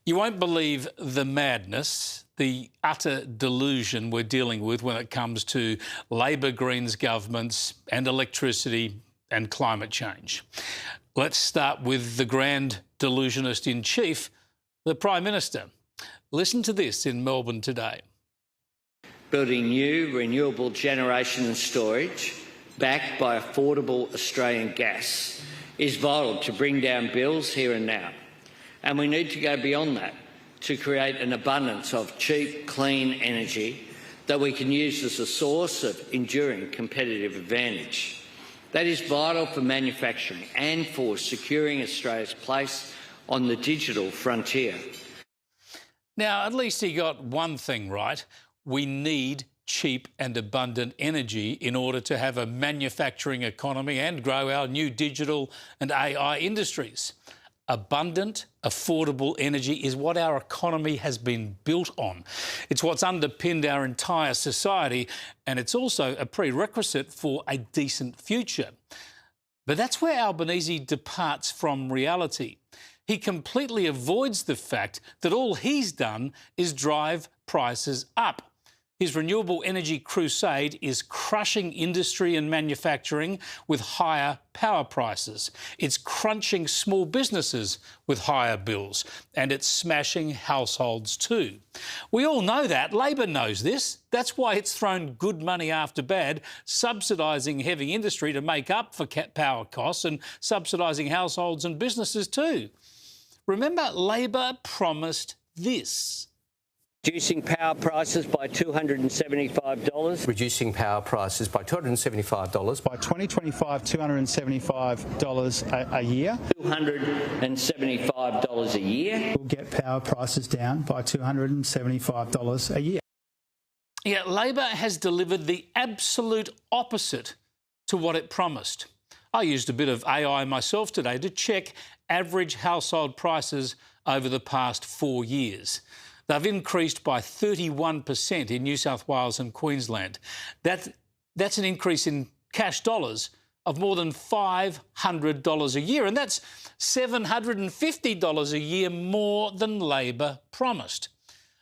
You won't believe the madness, the utter delusion we're dealing with when it comes to Labor Greens governments and electricity and climate change. Let's start with the grand delusionist in chief, the Prime Minister. Listen to this in Melbourne today. Building new renewable generation and storage backed by affordable Australian gas is vital to bring down bills here and now. And we need to go beyond that to create an abundance of cheap, clean energy that we can use as a source of enduring competitive advantage. That is vital for manufacturing and for securing Australia's place on the digital frontier. Now, at least he got one thing right. We need cheap and abundant energy in order to have a manufacturing economy and grow our new digital and AI industries. Abundant, affordable energy is what our economy has been built on. It's what's underpinned our entire society, and it's also a prerequisite for a decent future. But that's where Albanese departs from reality. He completely avoids the fact that all he's done is drive prices up. His renewable energy crusade is crushing industry and manufacturing with higher power prices. It's crunching small businesses with higher bills, and it's smashing households too. We all know that. Labor knows this. That's why it's thrown good money after bad, subsidising heavy industry to make up for power costs and subsidising households and businesses too. Remember, Labor promised this. Reducing power prices by $275. Reducing power prices by $275. By 2025, $275 a year. $275 a year. We'll get power prices down by $275 a year. Yeah, Labor has delivered the absolute opposite to what it promised. I used a bit of AI myself today to check average household prices over the past 4 years. They've increased by 31% in New South Wales and Queensland. That's an increase in cash dollars of more than $500 a year, and that's $750 a year more than Labor promised.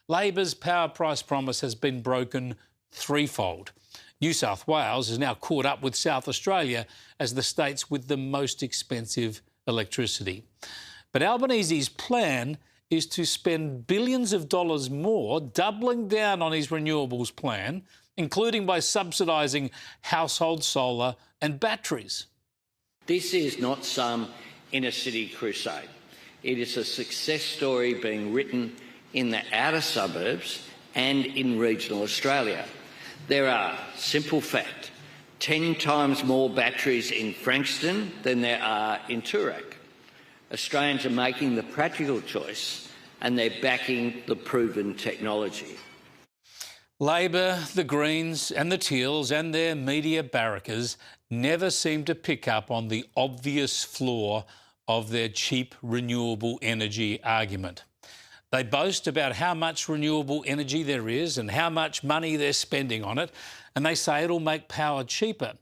Labor's power price promise has been broken threefold. New South Wales is now caught up with South Australia as the states with the most expensive electricity. But Albanese's plan is to spend billions of dollars more, doubling down on his renewables plan, including by subsidising household solar and batteries. This is not some inner-city crusade. It is a success story being written in the outer suburbs and in regional Australia. There are, simple fact, 10 times more batteries in Frankston than there are in Toorak. Australians are making the practical choice and they're backing the proven technology. Labor, the Greens and the Teals and their media barrackers never seem to pick up on the obvious flaw of their cheap renewable energy argument. They boast about how much renewable energy there is and how much money they're spending on it, and they say it'll make power cheaper.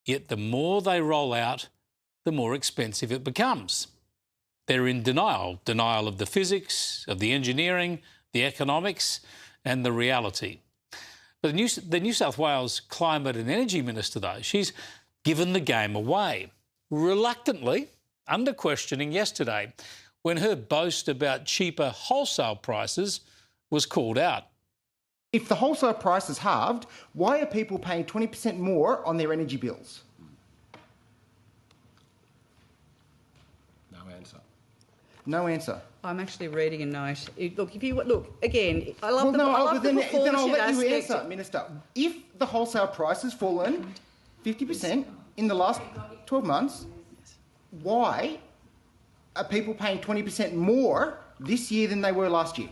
Yet the more they roll out, the more expensive it becomes. They're in denial of the physics, of the engineering, the economics and the reality. But the New South Wales Climate and Energy Minister, though, she's given the game away, reluctantly, under questioning yesterday, when her boast about cheaper wholesale prices was called out. If the wholesale price is halved, why are people paying 20% more on their energy bills? No answer. I'm actually reading a note. Look, again, I love then I'll let you aspect. answer, Minister. If the wholesale price has fallen 50% in the last 12 months, why are people paying 20% more this year than they were last year?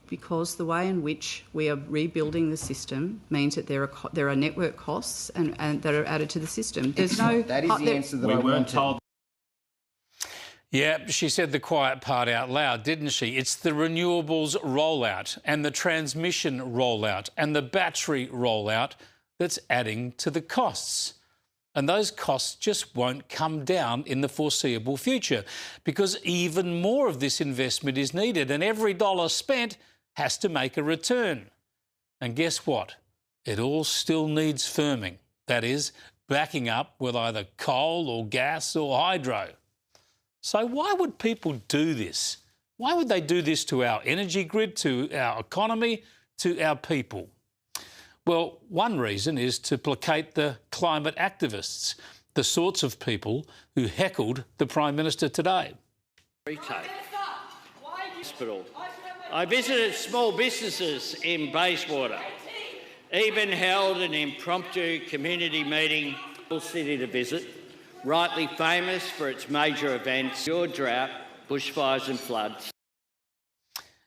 Because the way in which we are rebuilding the system means that there are network costs and that are added to the system. That is the answer that I wanted. Yeah, she said the quiet part out loud, didn't she? It's the renewables rollout and the transmission rollout and the battery rollout that's adding to the costs. And those costs just won't come down in the foreseeable future because even more of this investment is needed, and every dollar spent has to make a return. And guess what? It all still needs firming. That is, backing up with either coal or gas or hydro. So why would people do this? Why would they do this to our energy grid, to our economy, to our people? Well, one reason is to placate the climate activists, the sorts of people who heckled the Prime Minister today. Hospital. I visited small businesses in Bayswater, even held an impromptu community meeting in the city to visit, rightly famous for its major events, your drought, bushfires and floods.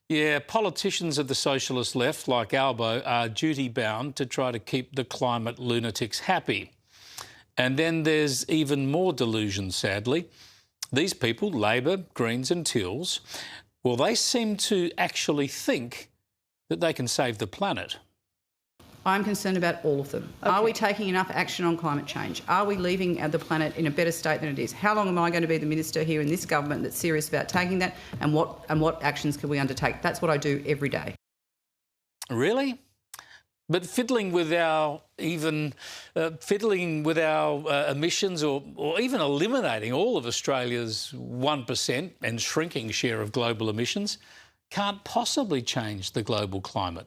Yeah, politicians of the socialist left, like Albo, are duty-bound to try to keep the climate lunatics happy. And then there's even more delusion, sadly. These people, Labor, Greens and Teals, well, they seem to actually think that they can save the planet. I'm concerned about all of them. Okay. Are we taking enough action on climate change? Are we leaving the planet in a better state than it is? How long am I going to be the minister here in this government that's serious about taking that, and what actions can we undertake? That's what I do every day. Really? But fiddling with our emissions or even eliminating all of Australia's 1% and shrinking share of global emissions can't possibly change the global climate,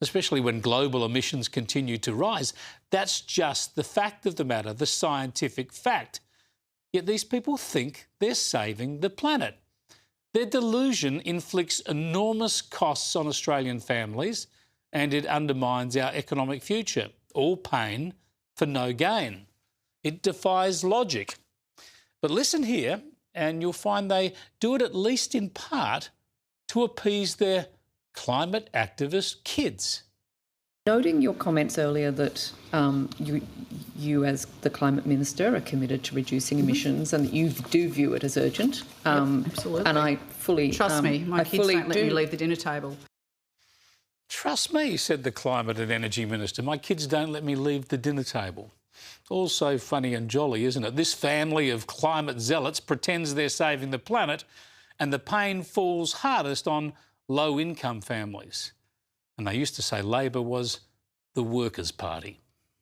especially when global emissions continue to rise. That's just the fact of the matter, the scientific fact. Yet these people think they're saving the planet. Their delusion inflicts enormous costs on Australian families, and it undermines our economic future. All pain for no gain. It defies logic. But listen here, and you'll find they do it at least in part to appease their climate activist kids. Noting your comments earlier that you as the climate minister are committed to reducing emissions and that you do view it as urgent. Absolutely. And I fully... Trust me, my kids don't let me leave the dinner table. Trust me, said the Climate and Energy Minister. My kids don't let me leave the dinner table. All so funny and jolly, isn't it? This family of climate zealots pretends they're saving the planet, and the pain falls hardest on low-income families. And they used to say Labor was the workers' party.